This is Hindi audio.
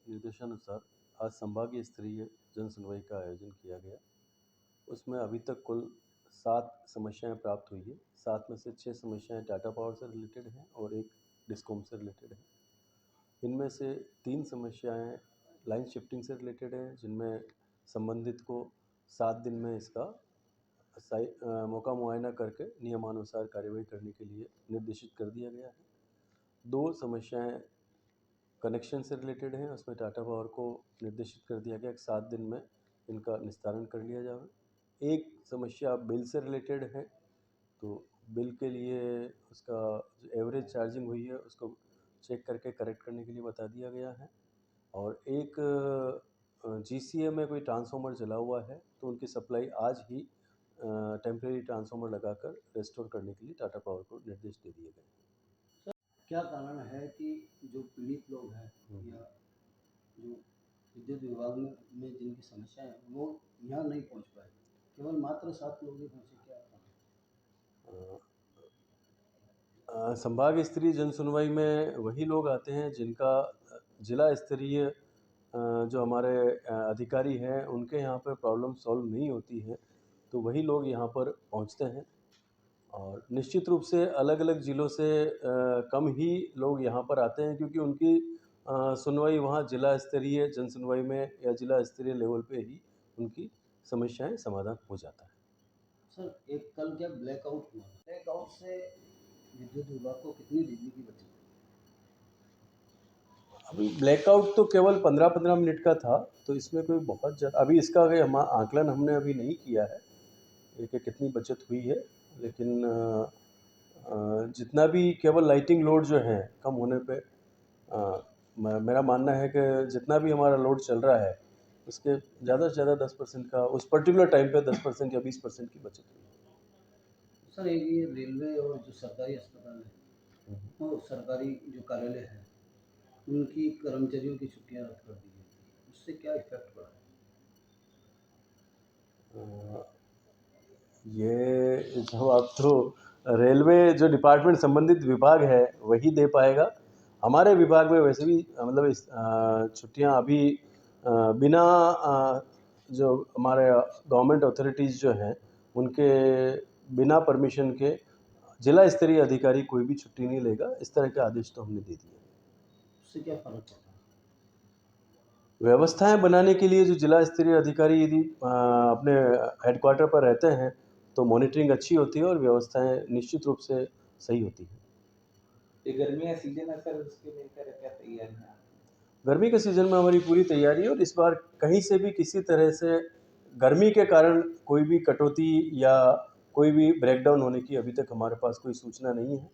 निर्देशानुसार आज संभागीय स्तरीय जन सुनवाई का आयोजन किया गया। उसमें अभी तक कुल 7 समस्याएं प्राप्त हुई है। 7 में से 6 समस्याएं टाटा पावर से रिलेटेड हैं और 1 डिस्कॉम से रिलेटेड है। इनमें से 3 समस्याएं लाइन शिफ्टिंग से रिलेटेड हैं, जिनमें संबंधित को 7 दिन में इसका मौका मुआयना करके नियमानुसार कार्यवाही करने के लिए निर्देशित कर दिया गया है। 2 समस्याएं कनेक्शन से रिलेटेड हैं, उसमें टाटा पावर को निर्देशित कर दिया गया कि 7 दिन में इनका निस्तारण कर लिया जाए। 1 समस्या बिल से रिलेटेड है, तो बिल के लिए उसका जो एवरेज चार्जिंग हुई है उसको चेक करके करेक्ट करने के लिए बता दिया गया है। और एक जीसीए में कोई ट्रांसफार्मर जला हुआ है, तो उनकी सप्लाई आज ही टेम्परेरी ट्रांसफार्मर लगाकर रेस्टोर करने के लिए टाटा पावर को निर्देश दे दिए गए। क्या कारण है कि जो पीड़ित लोग हैं या जो विद्युत विभाग में जिनकी समस्याएं हैं वो यहाँ नहीं पहुँच पाए, केवल मात्र 7 लोग ही पहुँचे, क्या कारण? संभाग स्तरीय जन सुनवाई में वही लोग आते हैं जिनका जिला स्तरीय जो हमारे अधिकारी हैं उनके यहाँ पर प्रॉब्लम सॉल्व नहीं होती है, तो वही लोग यहाँ पर पहुँचते हैं। और निश्चित रूप से अलग अलग ज़िलों से कम ही लोग यहाँ पर आते हैं, क्योंकि उनकी सुनवाई वहाँ जिला स्तरीय जन सुनवाई में या जिला स्तरीय लेवल पे ही उनकी समस्याएं समाधान हो जाता है। सर, एक कल क्या ब्लैकआउट हुआ, ब्लैकआउट से विद्युत विभाग को कितनी बिजली की बचत? अभी ब्लैकआउट तो केवल 15-15 मिनट का था, तो इसमें कोई बहुत ज़्यादा अभी इसका आकलन हमने अभी नहीं किया है कि कितनी बचत हुई है, लेकिन जितना भी केवल लाइटिंग लोड जो है कम होने पे मेरा मानना है कि जितना भी हमारा लोड चल रहा है उसके ज़्यादा से ज़्यादा 10% का उस पर्टिकुलर टाइम पे 10% या 20% की बचत हुई है। सर, एक ये रेलवे और जो सरकारी अस्पताल है वो सरकारी जो कार्यालय है उनकी कर्मचारियों की छुट्टियां रद्द कर दी गई, उससे क्या इफेक्ट पड़ा है? ये जवाब तो रेलवे जो डिपार्टमेंट संबंधित विभाग है वही दे पाएगा। हमारे विभाग में वैसे भी मतलब छुट्टियां अभी बिना जो हमारे गवर्नमेंट अथॉरिटीज़ जो हैं उनके बिना परमिशन के जिला स्तरीय अधिकारी कोई भी छुट्टी नहीं लेगा, इस तरह के आदेश तो हमने दे दिए। उससे क्या फर्क पड़ता है? व्यवस्थाएं बनाने के लिए जो जिला स्तरीय अधिकारी यदि अपने हेडक्वार्टर पर रहते हैं तो मॉनिटरिंग अच्छी होती है और व्यवस्थाएं निश्चित रूप से सही होती हैं। ये गर्मी का सीजन है सर, उसके लेकर क्या तैयारी है? गर्मी के सीज़न में हमारी पूरी तैयारी है और इस बार कहीं से भी किसी तरह से गर्मी के कारण कोई भी कटौती या कोई भी ब्रेकडाउन होने की अभी तक हमारे पास कोई सूचना नहीं है।